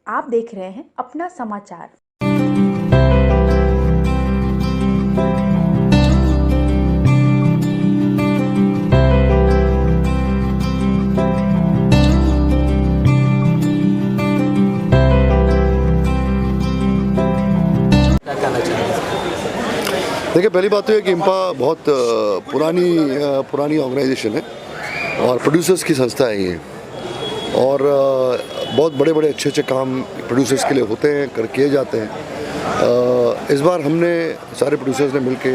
आप देख रहे हैं अपना समाचार। देखिए, पहली बात तो है कि इंपा बहुत पुरानी ऑर्गेनाइजेशन है और प्रोड्यूसर्स की संस्था है ये। और बहुत बड़े बड़े अच्छे काम प्रोड्यूसर्स के लिए होते हैं, किए जाते हैं। इस बार हमने सारे प्रोड्यूसर्स ने मिलके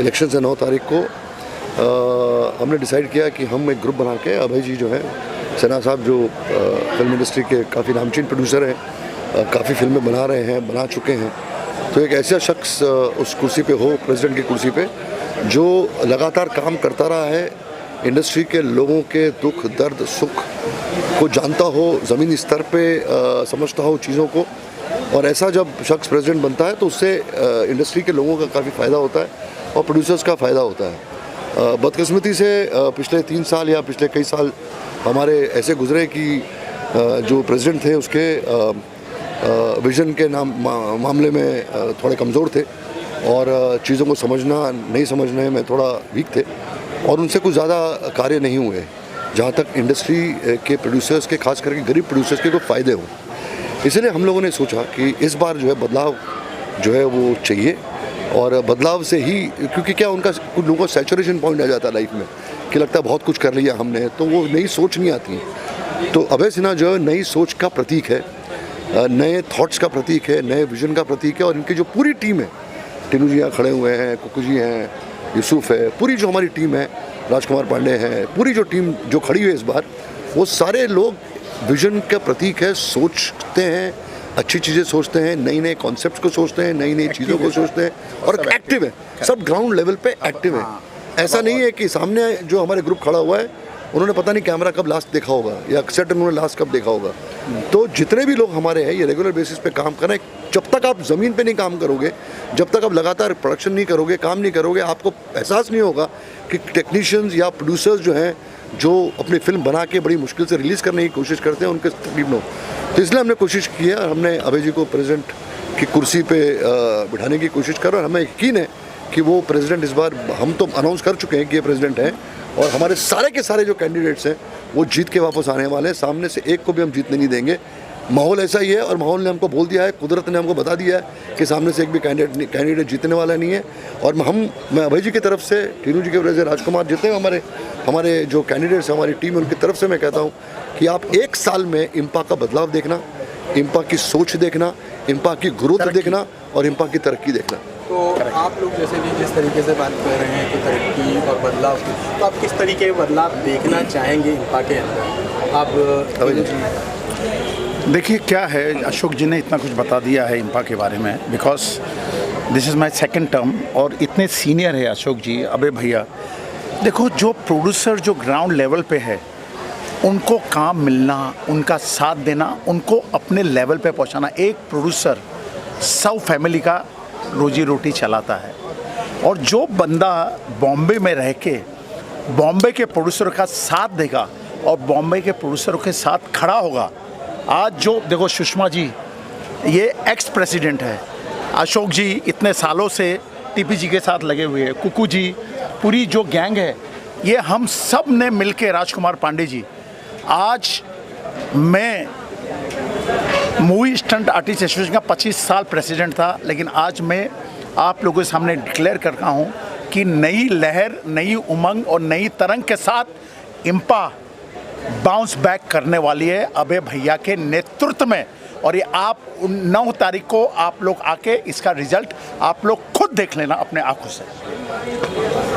इलेक्शन से 9 तारीख को हमने डिसाइड किया कि हम एक ग्रुप बना के, अभय जी जो है सिन्हा साहब, जो फिल्म इंडस्ट्री के काफ़ी नामचीन प्रोड्यूसर हैं, काफ़ी फिल्में बना रहे हैं, बना चुके हैं, तो एक ऐसा शख्स उस कुर्सी पे हो, प्रेसिडेंट की कुर्सी पे, जो लगातार काम करता रहा है, इंडस्ट्री के लोगों के दुख दर्द सुख को जानता हो, ज़मीनी स्तर पे समझता हो चीज़ों को। और ऐसा जब शख्स प्रेसिडेंट बनता है तो उससे इंडस्ट्री के लोगों का काफ़ी फ़ायदा होता है और प्रोड्यूसर्स का फ़ायदा होता है। बदकिस्मती से पिछले 3 साल या पिछले कई साल हमारे ऐसे गुजरे कि जो प्रेसिडेंट थे उसके विज़न के मामले में थोड़े कमज़ोर थे और चीज़ों को समझना नहीं समझने में थोड़ा वीक थे और उनसे कुछ ज़्यादा कार्य नहीं हुए जहाँ तक इंडस्ट्री के प्रोड्यूसर्स के, खास करके गरीब प्रोड्यूसर्स के कोई फ़ायदे हों। इसलिए हम लोगों ने सोचा कि इस बार जो है बदलाव जो है वो चाहिए और बदलाव से ही, क्योंकि क्या उनका कुछ लोगों को सैचुरेशन पॉइंट आ जाता है लाइफ में कि लगता है बहुत कुछ कर लिया हमने, तो वो नई सोच नहीं आती। तो अभय सिन्हा जो है नई सोच का प्रतीक है, नए थॉट्स का प्रतीक है, नए विजन का प्रतीक है। और इनकी जो पूरी टीम है, टीनू जी यहाँ खड़े हुए हैं, कुकू जी हैं, यूसुफ है, पूरी जो हमारी टीम है, राजकुमार पांडे हैं, पूरी जो टीम जो खड़ी हुई है इस बार, वो सारे लोग विजन का प्रतीक है, सोचते हैं, अच्छी चीज़ें सोचते हैं, नई नए कॉन्सेप्ट्स को सोचते हैं, नई नई चीज़ों को सोचते हैं और एक्टिव है, सब ग्राउंड लेवल पे एक्टिव है। ऐसा नहीं है कि सामने जो हमारे ग्रुप खड़ा हुआ है उन्होंने पता नहीं कैमरा कब लास्ट देखा होगा या सेट उन्होंने लास्ट कब देखा होगा। तो जितने भी लोग हमारे हैं ये रेगुलर बेसिस पे काम कर रहे हैं। जब तक आप ज़मीन पे नहीं काम करोगे, जब तक आप लगातार प्रोडक्शन नहीं करोगे, काम नहीं करोगे, आपको एहसास नहीं होगा कि टेक्नीशियंस या प्रोड्यूसर्स जो हैं, जो अपनी फिल्म बना के बड़ी मुश्किल से रिलीज़ करने की कोशिश करते हैं, उनके तकलीफ न हो। तो इसलिए हमने कोशिश की है, हमने अभय जी को प्रेसिडेंट की कुर्सी पर बिठाने की कोशिश कर, और हमें यकीन है कि वो प्रेसिडेंट इस बार, हम तो अनाउंस कर चुके हैं कि ये प्रेसिडेंट हैं और हमारे सारे के सारे जो कैंडिडेट्स हैं वो जीत के वापस आने वाले हैं। सामने से एक को भी हम जीतने नहीं देंगे। माहौल ऐसा ही है और माहौल ने हमको बोल दिया है, कुदरत ने हमको बता दिया है कि सामने से एक भी कैंडिडेट जीतने वाला नहीं है। और मैं अभय जी की तरफ से, टीनू जी की वजह से, राजकुमार, जितने हमारे जो कैंडिडेट्स हैं, हमारी टीम, उनकी तरफ से मैं कहता हूँ कि आप 1 साल में इंपा का बदलाव देखना, इंपा की सोच देखना, इंपा की ग्रोथ देखना और इंपा की तरक्की देखना। तो आप लोग जैसे भी जिस तरीके से बात कर रहे हैं कि तरक्की और बदलाव की, तो आप किस तरीके के बदलाव देखना चाहेंगे इंपा के अंदर? आप देखिए क्या है, अशोक जी ने इतना कुछ बता दिया है इंपा के बारे में, because this is my second term और इतने सीनियर है अशोक जी, अबे भैया। देखो, जो प्रोड्यूसर जो ग्राउंड लेवल पे है, उनको काम मिलना, उनका साथ देना, उनको अपने लेवल पे पहुंचाना। एक प्रोड्यूसर 100 फैमिली का रोजी रोटी चलाता है और जो बंदा बॉम्बे में रह के बॉम्बे के प्रोड्यूसर का साथ देगा और बॉम्बे के प्रोड्यूसरों के साथ खड़ा होगा। आज जो देखो, सुषमा जी ये एक्स प्रेसिडेंट है, अशोक जी इतने सालों से टीपी जी के साथ लगे हुए हैं, कुकू जी, पूरी जो गैंग है, ये हम सब ने मिलके, राजकुमार पांडे जी, आज मैं मूवी स्टंट आर्टिस्ट एसोसिएशन का 25 साल प्रेसिडेंट था, लेकिन आज मैं आप लोगों के सामने डिक्लेयर कर रहा हूँ कि नई लहर, नई उमंग और नई तरंग के साथ इंपा बाउंस बैक करने वाली है अभय भैया के नेतृत्व में। और ये आप 9 तारीख को आप लोग आके इसका रिजल्ट आप लोग खुद देख लेना अपने आंखों से।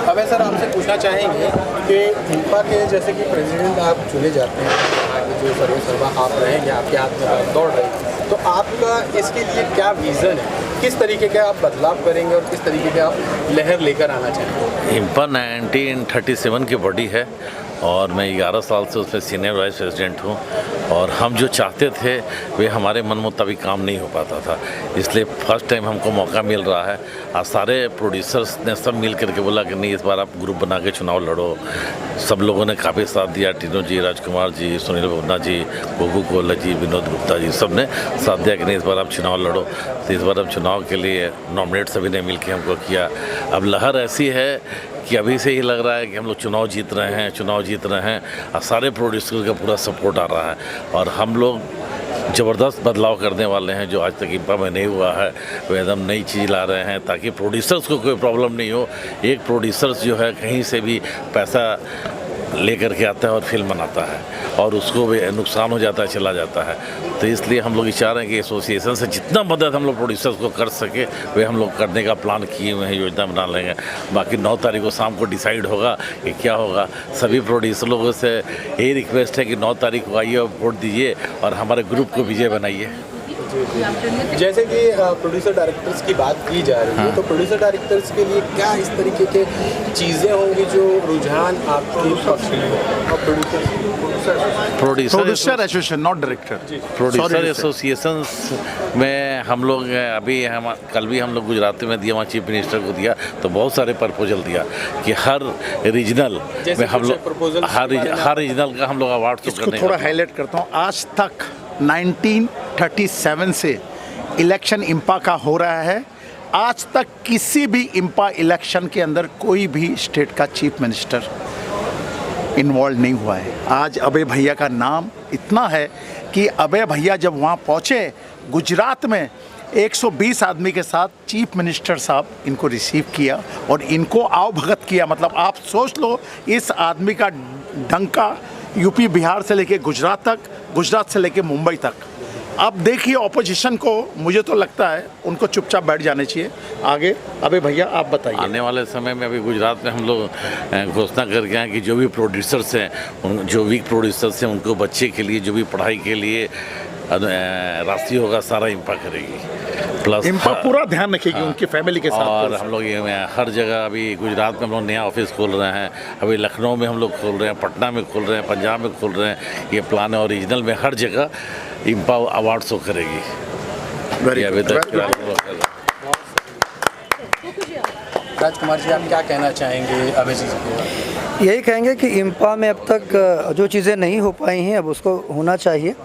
अभय सर, आपसे पूछना चाहेंगे कि इंपा के जैसे कि प्रेसिडेंट आप चुने जाते हैं, आगे जो सर्वा आप रहेंगे, आपके हाथ में दौड़ रहे हैं, तो आपका इसके लिए क्या विज़न है? किस तरीके के आप बदलाव करेंगे और किस तरीके के आप लहर लेकर आना चाहेंगे? इंपा 1937 की बॉडी है और मैं 11 साल से उसमें सीनियर वाइस प्रेसिडेंट हूँ। और हम जो चाहते थे वे हमारे मन मुताबिक काम नहीं हो पाता था, इसलिए फर्स्ट टाइम हमको मौका मिल रहा है। आज सारे प्रोड्यूसर्स ने सब मिल करके बोला कि नहीं, इस बार आप ग्रुप बना के चुनाव लड़ो। सब लोगों ने काफ़ी साथ दिया, टीनू जी, राजकुमार जी, सुनील बबना जी, गोगू कोल्ला जी, विनोद गुप्ता जी, सब ने साथ दिया कि नहीं, इस बार आप चुनाव लड़ो। तो इस बार हम चुनाव के लिए नॉमिनेट सभी ने मिल के हमको किया। अब लहर ऐसी है कि अभी से ही लग रहा है कि हम लोग चुनाव जीत रहे हैं और सारे प्रोड्यूसर का पूरा सपोर्ट आ रहा है। और हम लोग ज़बरदस्त बदलाव करने वाले हैं जो आज तक इंपा में नहीं हुआ है। वो एकदम नई चीज़ ला रहे हैं ताकि प्रोड्यूसर्स को कोई प्रॉब्लम नहीं हो। एक प्रोड्यूसर्स जो है कहीं से भी पैसा लेकर के आता है और फिल्म बनाता है और उसको भी नुकसान हो जाता है, चला जाता है। तो इसलिए हम लोग चाह रहे हैं कि एसोसिएशन से जितना मदद हम लोग प्रोड्यूसर्स को कर सके वे हम लोग करने का प्लान किए हुए हैं, योजना बना लेंगे। बाकी 9 तारीख को शाम को डिसाइड होगा कि क्या होगा। सभी प्रोड्यूसर लोगों से यही रिक्वेस्ट है कि 9 तारीख को आइए और वोट दीजिए और हमारे ग्रुप को विजय बनाइए। जैसे कि प्रोड्यूसर डायरेक्टर्स की बात की जा रही है, तो प्रोड्यूसर डायरेक्टर्स के लिए क्या इस तरीके के चीज़ें होंगी जो रुझान आपके पक्ष में और producer association, not director, producer association में हम लोग अभी कल भी हम लोग गुजरात में दिया, वहाँ चीफ मिनिस्टर को दिया, तो बहुत सारे प्रपोजल दिया कि हर रीजनल में हम लोग हर रीजनल का हम लोग अवार्ड तो करने। थोड़ा हाईलाइट करता हूँ, आज तक 1937 से इलेक्शन इंपा का हो रहा है। आज तक किसी भी इंपा इलेक्शन के अंदर कोई भी स्टेट का चीफ मिनिस्टर इन्वॉल्व नहीं हुआ है। आज अभय भैया का नाम इतना है कि अभय भैया जब वहाँ पहुँचे गुजरात में 120 आदमी के साथ चीफ मिनिस्टर साहब इनको रिसीव किया और इनको आवभगत किया। मतलब आप सोच लो, इस आदमी का डंका यूपी बिहार से लेके गुजरात तक, गुजरात से लेके मुंबई तक। अब देखिए ऑपोजिशन को, मुझे तो लगता है उनको चुपचाप बैठ जाने चाहिए। आगे अबे भैया आप बताइए। आने वाले समय में अभी गुजरात में हम लोग घोषणा करके हैं कि जो भी प्रोड्यूसर्स हैं, जो वीक प्रोड्यूसर्स हैं, उनको बच्चे के लिए जो भी पढ़ाई के लिए राशि होगा सारा इंपा करेगी। प्लस इंपा पूरा ध्यान रखेगी उनकी फैमिली के साथ। और हम लोग ये हर जगह अभी गुजरात में हम लोग नया ऑफिस खोल रहे हैं, अभी लखनऊ में हम लोग खोल रहे हैं, पटना में खोल रहे हैं, पंजाब में खोल रहे हैं। ये प्लान है और रीजनल में हर जगह इंपा अवार्ड शो करेगी। अभी तक राजकुमार जी, आप क्या कहना चाहेंगे अभय जी को? यही कहेंगे कि इंपा में अब तक जो चीज़ें नहीं हो पाई हैं अब उसको होना चाहिए।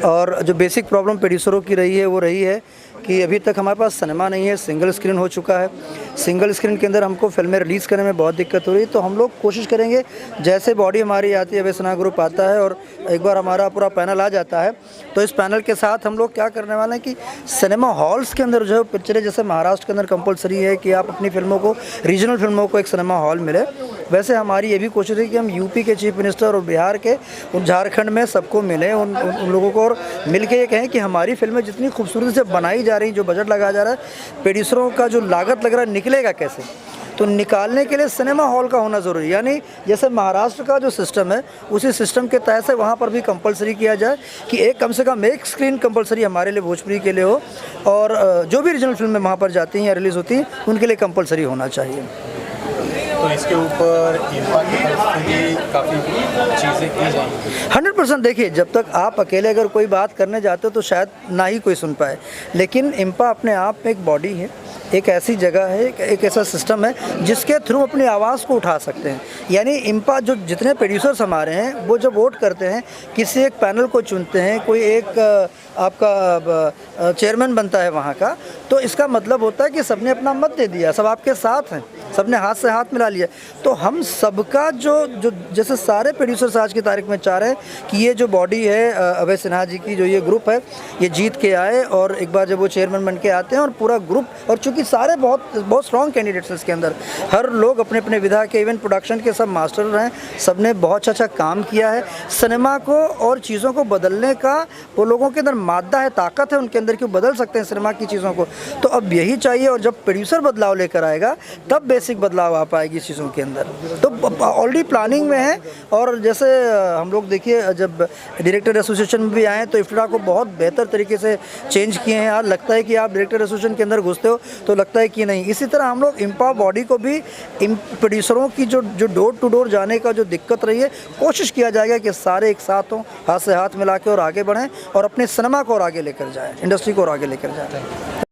और जो बेसिक प्रॉब्लम प्रोड्यूसरों की रही है वो रही है कि अभी तक हमारे पास सिनेमा नहीं है, सिंगल स्क्रीन हो चुका है। सिंगल स्क्रीन के अंदर हमको फिल्में रिलीज़ करने में बहुत दिक्कत हो रही है। तो हम लोग कोशिश करेंगे, जैसे बॉडी हमारी आती है वैसे ना ग्रुप आता है और एक बार हमारा पूरा पैनल आ जाता है, तो इस पैनल के साथ हम लोग क्या करने वाले हैं कि सिनेमा हॉल्स के अंदर जो पिक्चरें, जैसे महाराष्ट्र के अंदर कंपलसरी है कि आप अपनी फिल्मों को, रीजनल फिल्मों को एक सिनेमा हॉल मिले, वैसे हमारी ये भी कोशिश है कि हम यूपी के चीफ मिनिस्टर और बिहार के, उन झारखंड में सबको मिलें, उन लोगों को, और मिल के ये कहें कि हमारी फिल्में जितनी खूबसूरती से बनाई जा रही, जो बजट लगाया जा रहा है, प्रोड्यूसरों का जो लागत लग रहा है निकलेगा कैसे, तो निकालने के लिए सिनेमा हॉल का होना ज़रूरी है। यानी जैसे महाराष्ट्र का जो सिस्टम है उसी सिस्टम के तहत से वहाँ पर भी कंपलसरी किया जाए कि एक कम से कम एक स्क्रीन कंपलसरी हमारे लिए भोजपुरी के लिए हो, और जो भी रीजनल फिल्में वहाँ पर जाती हैं या रिलीज़ होती हैं उनके लिए कंपलसरी होना चाहिए। तो इसके ऊपर इंपा की तरफ से काफ़ी चीज़ें की जाएंगी। 100% देखिए, जब तक आप अकेले अगर कोई बात करने जाते हो तो शायद ना ही कोई सुन पाए, लेकिन इंपा अपने आप में एक बॉडी है, एक ऐसी जगह है, एक ऐसा सिस्टम है जिसके थ्रू अपनी आवाज़ को उठा सकते हैं। यानी इंपा जो जितने प्रोड्यूसर्स हमारे हैं वो जब वोट करते हैं, किसी एक पैनल को चुनते हैं, कोई एक आपका चेयरमैन बनता है वहाँ का, तो इसका मतलब होता है कि सबने अपना मत दे दिया, सब आपके साथ हैं, सबने हाथ से हाथ मिला लिया। तो हम सबका जो जैसे सारे प्रोड्यूसर्स आज की तारीख में चाह रहे हैं कि ये जो बॉडी है अभय सिन्हा जी की, जो ये ग्रुप है, ये जीत के आए और एक बार जब वो चेयरमैन बन के आते हैं और पूरा ग्रुप, और चूँकि सारे बहुत स्ट्रॉन्ग कैंडिडेट्स हैं इसके अंदर, हर लोग अपने अपने विधा के, इवन प्रोडक्शन के सब मास्टर हैं, सब ने बहुत अच्छा काम किया है। सिनेमा को और चीज़ों को बदलने का वो लोगों के अंदर मादा है, ताकत है उनके अंदर कि वो बदल सकते हैं सिनेमा की चीज़ों को। तो अब यही चाहिए, और जब प्रोड्यूसर बदलाव लेकर आएगा तब बेसिक बेसिक बदलाव आ पाएगी इस चीज़ों के अंदर। तो ऑलरेडी प्लानिंग में है। और जैसे हम लोग देखिए जब डायरेक्टर एसोसिएशन में भी आए तो इफ्टा को बहुत बेहतर तरीके से चेंज किए हैं। आज लगता है कि आप डायरेक्टर एसोसिएशन के अंदर घुसते हो तो लगता है कि नहीं। इसी तरह हम लोग इम्पा बॉडी को भी प्रोड्यूसरों की जो डोर टू डोर जाने का जो दिक्कत रही है, कोशिश किया जाएगा कि सारे एक साथ हों, हाथ से हाथ मिला के और आगे बढ़ें और अपने सिनेमा को और आगे लेकर जाएं, इंडस्ट्री को और आगे लेकर जाएं।